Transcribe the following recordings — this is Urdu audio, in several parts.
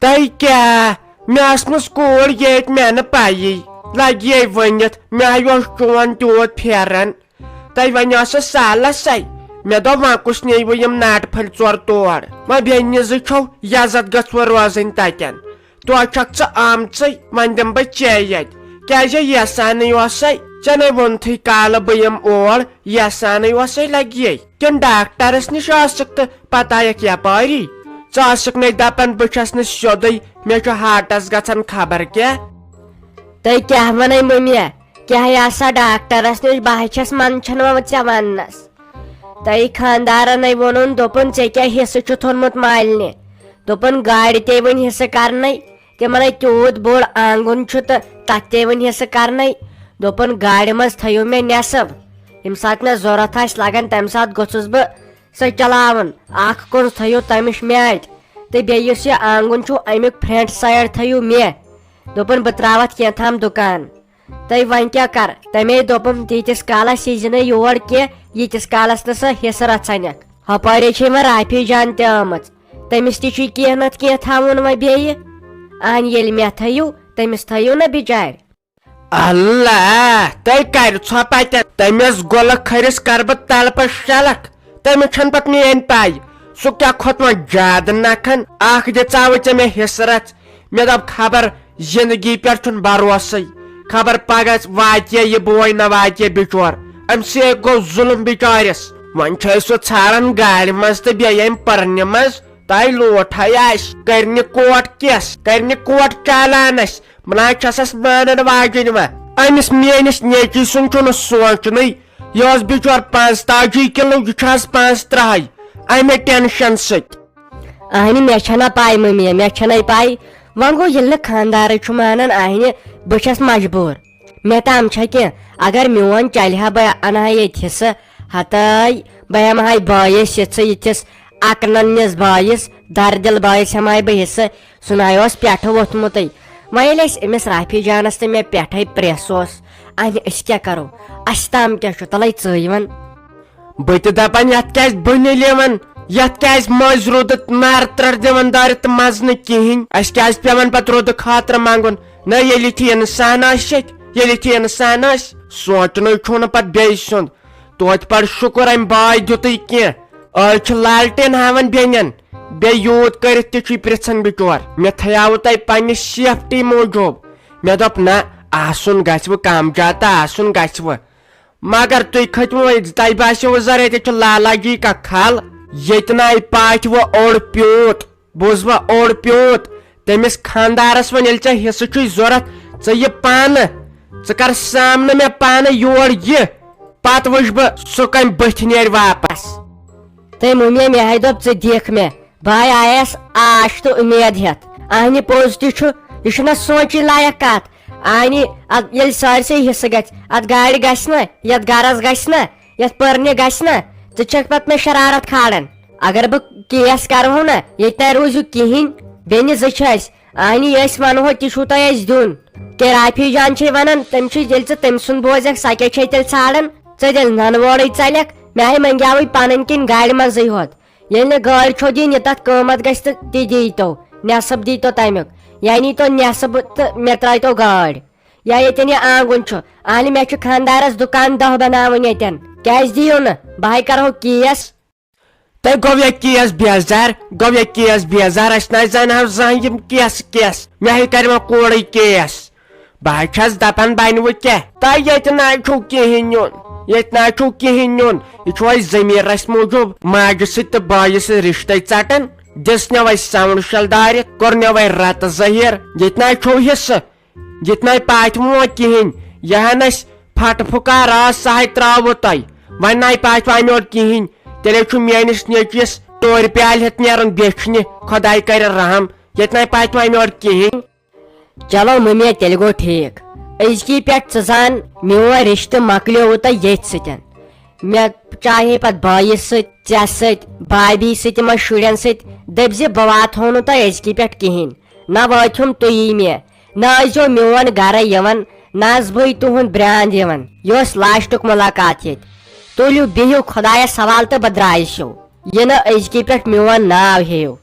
تۄہہِ کیٛاہ مےٚ ٲسمٕژ کوٗر ییٚتہِ مےٚ نہٕ پَیی لگہِ ؤنِتھ مےٚ ہَے اوس چون تیوٗت پھیران تۄہہِ وَنیو سُہ سالسٕے مےٚ دوٚپ وۄنۍ کُس نیٖوٕ یِم ناٹہٕ پھٔلۍ ژور تور وۄنۍ بیٚنہِ زٕ چھو یزت گٔژھوٕ روزٕنۍ تَتٮ۪ن تور چھکھ ژٕ آمژٕے وۄنۍ دِمہٕ بہٕ چے ییٚتہِ کیٛازِ یژھانٕے اوسَے ژےٚ نَے ووٚنتھٕے کالہٕ بہٕ یِمہٕ اور یژھانٕے اوسَے لگہِ کِنہٕ ڈاکٹرس نِش ٲسٕکھ تہٕ پتہٕ آیکھ یپٲری ژٕ ٲسٕکھ نَے دپان بہٕ چھس نہٕ سیوٚدُے مےٚ چھُ ہارٹس گژھان خبر کیٛاہ تُہۍ کیٛاہ وَنَے مٔمیا کیٛاہ آسا ڈاکٹرس نِش بہٕ ہَے چھَس منٛدچھان وۄنۍ ژےٚ وَننس تۄہہِ خانٛدارنٕے ووٚنُن دوٚپُن ژےٚ کیٛاہ حِصہٕ چھُتھ اوٚنمُت مالنہِ دوٚپُن گاڑِ تے وۄنۍ حِصہٕ کرنَے تِمن ہے تیوٗت بوٚڑ آنگُن چھُ تہٕ تتھ تے وۄنۍ حِصہٕ کرنَے دوٚپُن گاڑِ منٛز تھٲیِو مےٚ نٮ۪صٕب ییٚمہِ ساتہٕ مےٚ ضوٚرتھ آسہِ لگان تمہِ ساتہٕ گوٚژھُس بہٕ سۄ چلاوُن اکھ کُن تھٲیِو تمِچ مےٚ اتہِ تہٕ بیٚیہِ یُس یہِ آنگُن چھُ امیُک فرنٹ سایڈ تھٲیِو مےٚ دوٚپُن بہٕ تراوتھ کینٛژھام دُکان تہٕ وۄنۍ کیٛاہ کر تمے دوٚپُن تیٖتِس کالس یی نہٕ یور کینٛہہ ییٖتِس کالس نہٕ سۄ حِصہٕ رژھنکھ ہۄپٲرے چھے وۄنۍ رافی جان تہِ آمٕژ تٔمِس تہِ چھُے کینٛہہ نتہٕ کینٛہہ تھاوُن وۄنۍ بیٚیہِ اہن ییٚلہِ مےٚ تھٲیِو تٔمِس تھٲیِو نہ بِچارِ اللہ تۄہہِ کَرِ ژھۄپ اَتٮ۪ن تٔمِس گُلہٕ کھٔرِس کر بہٕ تلپس شلکھ تٔمِس چھنہٕ پتہٕ میٲنۍ پاے سُہ کیٛاہ کھوٚت وۄنۍ زیادٕ نکھن اکھ دِژاوٕے ژےٚ مےٚ حِصہٕ رژھ مےٚ دوٚپ خبر زندگی پٮ۪ٹھ چھُنہٕ بروسٕے خبر پگہہ واتہِ یہِ بوے نہ واتہِ بِچور امہِ سۭتۍ گوٚو ظُلم بِچارِس وۄنۍ چھے سُہ ژھانڈان گاڑِ منٛز تہٕ بیٚیہِ امہِ پٔرنہِ منٛز تۄہہِ لوٹھے آسہِ کرنہِ کوٹ کِس کرنہِ کوٹ چالانس بہٕ چھسس مانن واجِنۍ وۄنۍ أمِس میٲنِس نیچی سُنٛد چھُنہٕ سونٛچنٕے یہِ اوس بِچور 85 کِلوٗ یہِ چھُ حظ 35 امہِ ٹینشن سۭتۍ اہنہِ مےٚ چھنہ پاے مٔمی مےٚ چھنَے پاے وۄنۍ گوٚو ییٚلہِ نہٕ خانٛدارٕے چھُ مانان اہنہِ بہٕ چھس مجبوٗر مےٚ تام چھا کینٛہہ اگر میون چلہِ ہا بہٕ انہٕ ہا ییٚتہِ حِصہٕ ہتٲے بہٕ ہٮ۪مہٕ ہا بٲیِس یِژھٕ یِتھِس اکننِس بٲیِس دردِل بٲیِس ہٮ۪مہٕ ہا بہٕ حِصہٕ سُہ نَے اوس پٮ۪ٹھٕ ووٚتھمُتٕے وۄنۍ ییٚلہِ أسۍ أمِس رافی جانس تہٕ مےٚ پٮ۪ٹھے پرٛیس اوس انہِ أسۍ کیٛاہ کرو اسہِ تام کیٛاہ چھُ تَلے ژٕے وَن بہٕ تہِ دپان یتھ کیٛازِ بٔنِل یِوان یتھ کیٛازِ مٔنٛزۍ روٗدٕ نار ترٛٹھ دِوان دٲرِتھ تہٕ مزٕ نہٕ کِہینۍ اسہِ کیٛازِ پیوان پتہٕ روٗدٕ خٲطرٕ منٛگُن نہ ییٚلہِ یِتھُے انسان آسہِ ییٚتہِ ییٚلہِ یِتھُے انسان آسہِ سونٛچنُے چھُنہٕ پتہٕ بیٚیہِ سُنٛد توتہِ پڑ شُکر امہِ باے دِتُے کینٛہہ أڑۍ چھِ لالٹین ہاوان بیٚنٮ۪ن بیٚیہِ یوٗت کٔرِتھ تہِ چھُے پرژھان بِچور مےٚ تھایاوٕ تۄہہِ پننہِ سیفٹی موٗجوٗب مےٚ دوٚپ نہ آسُن گژھوٕ کم زیادٕ تہٕ آسُن گژھوٕ مگر تُہۍ کھٔتوٕ تۄہہِ باسیوٕ زر ییٚتہِ چھُ لالا جی کا کھل ییٚتہِ نَے پاتھوٕ اوٚڑ پیوٗت بوٗزوا اوٚڑ پیوٗت تٔمِس خانٛدارس وۄنۍ ییٚلہِ ژےٚ حِصہٕ چھُے ضوٚرتھ ژٕ یہِ پانہٕ ژٕ کر سامنہٕ مےٚ پانہٕ یور یہِ پتہٕ وٕچھ بہٕ سُہ کمہِ بٕتھِ نیرِ واپس تٔمۍ مٔمی مےٚ ہَے دوٚپ ژٕ دِکھ مےٚ بہٕ آیس آش تہٕ اُمید ہٮ۪تھ اہنہِ پوٚز تہِ چھُ یہِ چھُنہ سونٛچِنۍ لایق کتھ اہنہِ ییٚلہِ سٲرسٕے حِصہٕ گژھِ اتھ گاڑِ گژھِ نہ یتھ گرس گژھِ نہ یتھ پٔرنہِ گژھِ نہ ژٕ چھکھ پتہٕ مےٚ شرارت کھالان اگر بہٕ کیس کرہو نہ ییٚتہِ نَے روٗزِو کِہینۍ بیٚنہِ زٕ چھِ اسہِ اہنہِ یہِ أسۍ ونہو تہِ چھُو تۄہہِ اسہِ دیُن کیٛاہ رافی جان چھے ونان تٔمۍ چھُ ییٚلہِ ژٕ تٔمۍ سُنٛد بوزکھ سۄ کیٛاہ چھے تیٚلہِ ژھانڈان ژٕ تیٚلہِ ننہٕ وورٕے ژَلکھ مےٚ ہَے منٛگیاوٕے پنٕنۍ کِنۍ گاڑِ منٛزٕے ہوت ییٚلہِ نہٕ گٲڑۍ چھو دِنۍ یہِ تتھ قۭمتھ گژھِ تہٕ تہِ دیٖتو نٮ۪صٕب دیٖتو تمیُک یا نیٖتو نٮ۪صٕب تہٕ مےٚ ترٛٲیتو گٲڑۍ یا ییٚتٮ۪ن یہِ آنگُن چھُ اہنہِ مےٚ چھُ خانٛدارس دُکان 10 بناوٕنۍ ییٚتٮ۪ن کیٛازِ دِیِو نہٕ بہٕ ہَے کرہو کیس تۄہہِ گوٚو یہِ کیس بیزار گوٚو یہِ کیس بیزار اسہِ نَے زانہو زانٛہہ یِم کیس مےٚ ہے کرِ وۄنۍ کوٗرٕے کیس بہٕ حظ چھس دپان بنوٕ کیٛاہ تۄہہِ ییٚتہِ نَے چھُو کِہینۍ نیُن ییٚتہِ نَے چھُو کِہینۍ نیُن یہِ چھُ اسہِ ضمیٖرس موٗجوٗب ماجہِ سۭتۍ تہٕ بٲیِس سۭتۍ رِشتے ژٹان دِژنو اسہِ ساوُنٛڈ شل دٲرِتھ کوٚرنو وۄنۍ رتہٕ ظٲہِر ییٚتہِ نَے چھُو حِصہٕ ییٚتہِ نَے پاتھوٕ کِہینۍ یہِ ہن اسہِ پھٹہٕ پھُکار ٲس سۄ ہے ترٛٲوٕ تۄہہِ وۄنۍ نَے پاتھوٕ امہِ اور کِہینۍ تیٚلے چھُ میٲنِس نیچوِس ٹورِ پیالہِ ہٮ۪تھ نیرُن بیچھنہِ خۄداے کرِ رحم ییٚتہِ نَے پاتھوٕ امہِ اور کِہینۍ چلو مٔمی تیٚلہِ گوٚو ٹھیٖک أزکی پٮ۪ٹھ ژٕ زان میون رِشتہٕ مۄکلیووٕ تۄہہِ ییٚتھۍ سۭتۍ مےٚ چاہے پتہٕ بٲیِس سۭتۍ ژےٚ سۭتۍ بھابھی سۭتۍ یِمن شُرٮ۪ن سۭتۍ دٔپۍ زِ بہٕ واتہو نہٕ تۄہہِ أزکی پٮ۪ٹھ کِہینۍ نہ وٲتۍہُم تُہی مےٚ نہ ٲسۍزیو میون گرٕ یِوان نہ ٲسٕس بٕے تُہُنٛد برٛانٛد یِوان یہِ اوس لاسٹُک مُلاقات ییٚتہِ تُلِو بِہِو خۄدایس حوالہٕ تہٕ بہٕ درٛایس ہیوٗ یہِ نہٕ أزکی پٮ۪ٹھ میون ناو ہیٚیِو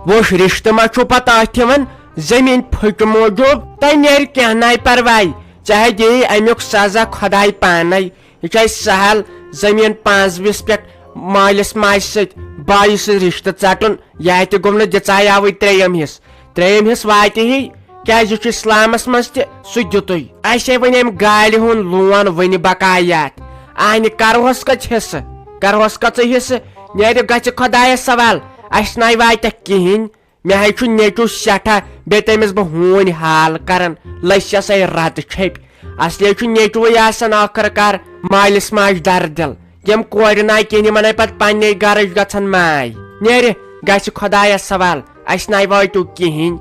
ووش رشتہ ما چھو پتہ اتھ یوان زمین پھٹ موجوب تہ نیر کینہ پرواے چاہے دی امیک سزا خدائی پانے یہ سہل زمین 5 پہ مالس ماج ست بائی ست رشتہ ژٹن یہ تہ گوم نہ دژایہ اوے تریم حص واتہ ہی کیاز یہ اسلامس مز تہ سہ دتُے اسے ون ام گاڑی ہن لون ون بقایات آنہ کرہوس کچ حصہ کرہوس کچ حصہ نیر گژھِ خدایس سوال اس ناے واتہ کہین مے ہے چھ نیچو سٹھا بے تمس بہ ہون حال کران لسس رت چھپ اصلی چھ نیچوے آسان آخر کار مالس ماج در دل یم کور ناے کہین یمن پتہ پننے گرج گژھان ماے نیر گژھِ خدایس سوال اس ناے واتو کہین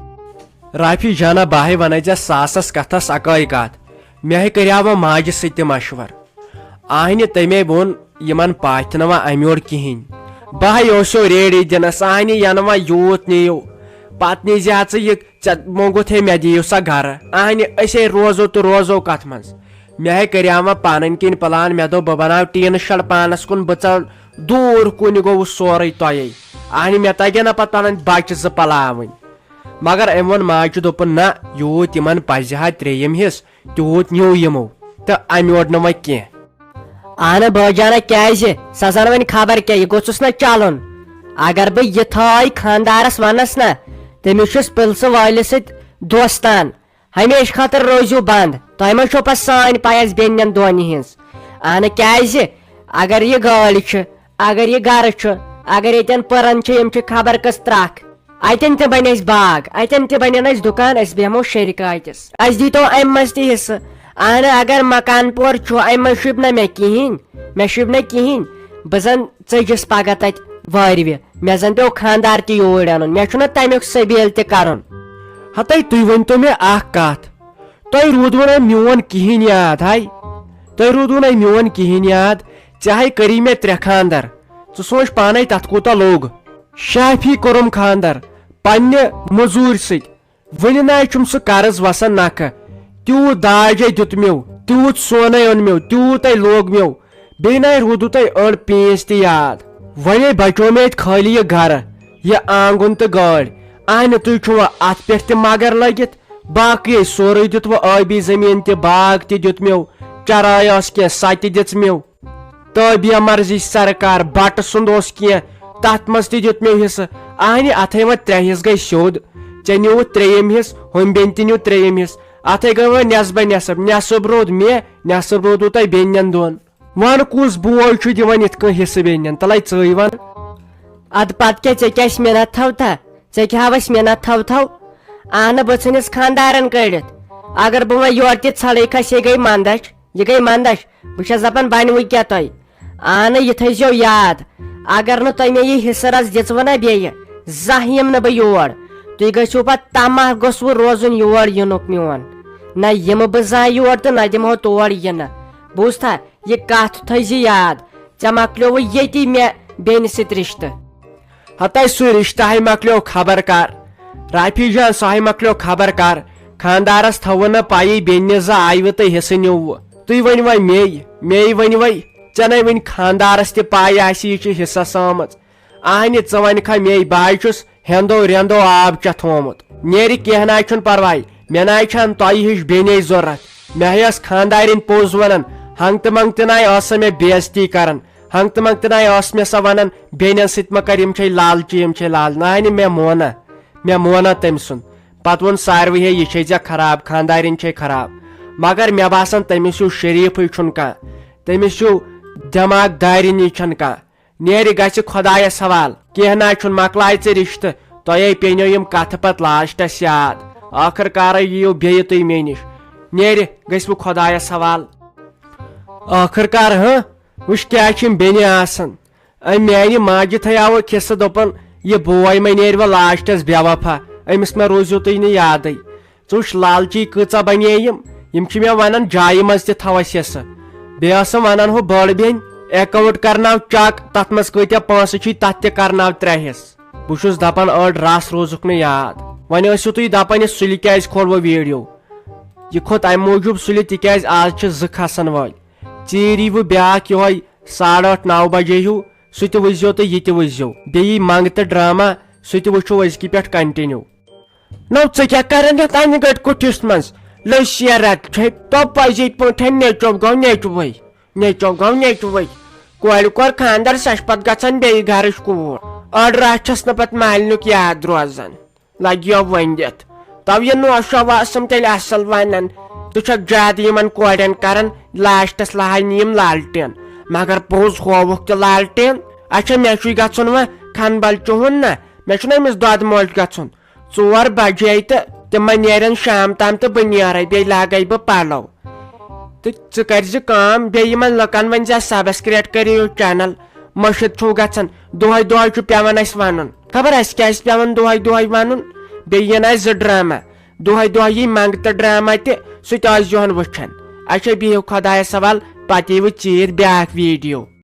رافی جانا باہے ون ساسس کتھس اکائی کت مے کریاو ماجہ ست مشور آہنہ تمے وون یمن پاتھ نوا امیور کہین باہے اوسو ریڑی دنس آہنہ ینوا یوت نیو پتہ نیزِ ژٕ یہ مونگت ہے مے دیو سا گھر آہنہ اسے روزو تو روزو کت مز مے کریاو پنن کن پلان مے دو بہ بناو ٹین شڑ پانس کن بہ ژل دور کن گو سورے تۄہے آہنہ مے تگہ نا پتہ پنن بچہ زٕ پلاوٕنۍ مگر ام وون ماجہ دوپن نہ یوت یمن پزِ ہا تریم حص تیوت نیو یمو تو امیور نہ وۄنۍ کینٛہہ اہن بٲجانہ کیازِ سۄ زن وۄنۍ خبر کیٛاہ یہِ گوٚژھُس نا چلُن اگر بہٕ یہِ تھٲے خاندارس ونس نا تٔمِس چھُس پِلسہٕ وٲلِس سۭتۍ دوستان ہمیشہٕ خٲطرٕ روزِو بنٛد تۄہہِ ما چھو پتہٕ سٲنۍ پاے اسہِ بیٚنٮ۪ن دۄنہِ ہِنٛز اہن کیازِ اگر یہِ گٲڑۍ چھِ اگر یہِ گرٕ چھُ اگر ییٚتٮ۪ن پٔرن چھِ یِم چھِ خبر کٔژ ترکھ اتٮ۪ن تہِ بنہِ اسہِ باغ اتٮ۪ن تہِ بنن اسہِ دُکان أسۍ بیہمو شرکاتس اسہِ دیٖتو امہِ منٛز تہِ حصہٕ اہن اگر مکان پور چھُ امہِ منٛز شوٗبہِ نہ مےٚ کِہیٖنۍ مےٚ شوٗبہِ نہٕ کِہیٖنۍ بہٕ زن ژٔجِس پگہہ تتہِ وٲرۍوِ مےٚ زن پیٚو خاندار تہِ یوٗرۍ انُن مےٚ چھُنہ تمیُک سبیل تہِ کرُن ہتے تُہۍ ؤنتو مےٚ اکھ کتھ تۄہہِ روٗدوٕ نہٕ میون کِہیٖنۍ یاد ہاے تۄہہِ روٗدوٕ نہٕ میون کِہیٖنۍ یاد ژےٚ کٔری مےٚ 3 خاندر ژٕ سوٗنچ پانے تتھ کوٗتاہ لوٚگ شافی کوٚرُم خاندر پننہِ موٚزوٗرۍ سۭتۍ وُنہِ ناے چھُم سُہ قرض وسان نکھٕ تیوٗت داجے دیُت میو تیوٗت سونے اوٚن میو تیوٗتے لوگ میو بیٚیہِ ناے روٗدوٕ تۄہہِ أڑ پیٖنٛژ تہِ یاد وۄنۍ بچو مےٚ اتہِ خٲلی یہِ گرٕ یہِ آنگُن تہٕ گٲڑۍ اہنہِ تُہۍ چھُو اتھ پٮ۪ٹھ تہِ مگر لٔگِتھ باقٕے سورُے دیُت وۄنۍ ٲبی زٔمیٖن تہِ باغ تہِ دیُت میو چراے ٲس کینٛہہ سۄ تہِ دِژ میو تٲبیہ مرضی سرکار بٹہٕ سُنٛد اوس کینٛہہ تتھ منٛز تہِ دیُت میو حصہٕ اہنہِ اتھے وۄنۍ 3 حصہٕ گٔے سیوٚد ژےٚ نیوٗوُتھ 3 حصہٕ ہُمہِ بیٚنہِ تہِ نیوٗ 3 حصہٕ اتھے گٔے وۄنۍ نٮ۪صبے نٮ۪صب نٮ۪صب روٗد مےٚ نٮ۪صب روٗدوٕ تۄہہِ بیٚنٮ۪ن دۄن ون کُس بوے چھُ دِوان یِتھ کٔنۍ حصہٕ بیٚنٮ۪ن تلے ژٕے ون ادٕ پتہٕ کیٛاہ ژےٚ کیٛاہ مِنت تھو تھا ژےٚ کیٛاہ ہاو اسہِ مِنت تھو اہنہٕ بہٕ ژھٕنِس خاندارن کٔڑِتھ اگر بہٕ وۄنۍ یورٕ تہِ ژھلے کھس یہِ گٔے منٛدچھ بہٕ چھس دپان بنوٕ کیٛاہ تۄہہِ اہنہٕ یہِ تھٲیزیو یاد اگر نہٕ تۄہہِ مےٚ یہِ حصہٕ رژ دِژوٕ نا بیٚیہِ زانٛہہ یِمہٕ نہٕ بہٕ یور تُہۍ گٔژھِو پتہٕ تماہ گوٚژھوٕ روزُن یور یِنُک میون نہ یِمہٕ بہٕ زانٛہہ یور تہٕ نہ دِمہو تور یِنہٕ بوٗزتھا یہِ کتھ تھٲیزِ یاد ژےٚ مۄکلیووٕ ییٚتی مےٚ بیٚنہِ سۭتۍ رشتہٕ ہتے سُہ رشتہ ہے مۄکلیو خبر کر رافی جان سُہ ہے مۄکلیو خبر کر خاندارس تھوٕ نہٕ پایی بیٚنہِ زٕ آیوٕ تہٕ حصہٕ نیوٗوٕ تُہۍ ؤنۍ وۄنۍ مے ؤنۍ ژےٚ نے وٕنہِ خاندارس تہِ پاے آسہِ یہِ چھِ حصس آمٕژ اہنہِ ژٕ ونکھا مے بہٕ چھُس ہیندو ریندو آب چا تھومُت نیرِ کینٛہہ ناے چھُنہٕ پرواے مےٚ ناے چھنہٕ تۄہہِ ہِش بیٚنے ضروٗرت مےٚ ہے ٲس خاندارِنۍ پوٚز ونان ہنگتہٕ منگتہٕ ناے ٲس سۄ مےٚ بےعزتی کران ہنگتہٕ منگتہٕ ناے ٲس مےٚ سۄ ونان بیٚنٮ۪ن سۭتۍ مہ کر یِم چھے لالچہِ یِم چھے لال نانہِ مےٚ مونا تٔمۍ سُنٛد پتہٕ ووٚن ساروٕے ہے یہِ چھے ژےٚ خراب خاندارِنۍ چھے خراب مگر مےٚ باسان تٔمِس ہیوٗ شریٖفٕے چھُنہٕ کانٛہہ تٔمِس ہیوٗ دٮ۪ماغ دارِنی چھنہٕ کانٛہہ نیرِ گژھِ خۄدایس حوال کینٛہہ ناے چھُنہٕ مۄکلاے ژےٚ رشتہٕ تۄہے پیٚنو یِم کتھٕ پتہٕ لاسٹس یاد ٲخٕر کارے یِیِو بیٚیہِ تُہۍ مےٚ نِش نیرِ گٔژھوٕ خۄدایس حوال ٲخٕر کار وٕچھ کیٛاہ چھِ یِم بیٚنہِ آسان أمۍ میانہِ ماجہِ تھایاوُکھ حصہٕ دوٚپُن یہِ بوے مےٚ نیرِ وۄنۍ لاسٹس بے وفا أمِس مہ روٗزِو تُہۍ نہٕ یادٕے ژٕ وٕچھ لالچی کۭژاہ بنے یِم چھِ مےٚ ونان جایہِ منٛز تہِ تھاو اَسہِ حصہٕ بیٚیہِ ٲسٕم ونان ہُہ بٔڑ بیٚنہِ اکاونٹ کرناو چک تتھ منٛز کۭتیاہ پونٛسہٕ چھُے تتھ تہِ کرناو 3 حصہٕ بہٕ چھُس دپان أڑ رس روٗزُکھ نہٕ یاد وۄنۍ ٲسِو تُہۍ دپان یہِ سُلہِ کیٛازِ کھولوٕ ویٖڈیو یہِ کھوٚت امہِ موٗجوٗب سُلہِ تِکیٛازِ آز چھِ 2 کھسان وٲلۍ ژیٖرۍ ییٖوٕ بیاکھ یِہوے 8:30-9 بجے ہیوٗ سُہ تہِ وٕچھزیو تہٕ یہِ تہِ وٕچھزیو بیٚیہِ یی منٛگتہٕ ڈرامہ سُہ تہِ وٕچھو أزکہِ پٮ۪ٹھ کنٹِنیو. نو ژٕ کیٛاہ کران یتھ انہِ گٔٹۍ کُٹھِس منٛز لٔج شیرت چھے تو پزی پٲٹھۍ نیچو گوٚو نیچوٕے کورِ کوٚر خاندر سۄ چھِ پتہٕ گژھان بیٚیہِ گرٕچ کوٗر أڑ راتھ چھس نہٕ پتہٕ مالنیُک یاد روزان لگیو ؤنِتھ تو یہِ نوشو واسم تیٚلہِ اصل ونان ژٕ چھکھ زیادٕ یِمن کورٮ۪ن کران لاسٹس لاینہِ یِم لالٹین مگر پوٚز ہووُکھ تہِ لالٹین اچھا مےٚ چھُے گژھُن وۄنۍ کھنبل چُہُن نا مےٚ چھُنہ أمِس دۄدٕ موج گژھُن 4 بجے تہٕ تِمن نیرن شام تام تہٕ بہٕ نیرے بیٚیہِ لاگے بہٕ پلو تہٕ ژٕ کرزِ کٲم بیٚیہِ یِمن لُکن ؤنۍ زِ سبسکرایب کٔرِو چینل مٔشِد چھُو گژھان دۄہے دۄہے چھُ پیوان اسہِ ونُن خبر اسہِ کیٛازِ پیوان دۄہے دۄہے ونُن بیٚیہِ یِن اسہِ 2 ڈراما دۄہے دۄہے یی منگتہٕ ڈراما تہِ سُہ تہِ ٲسۍ زِہون وٕچھان اچھا بِہِو خۄدایس حوال پتہٕ ییٖوٕ ژیٖرۍ بیاکھ ویٖڈیو.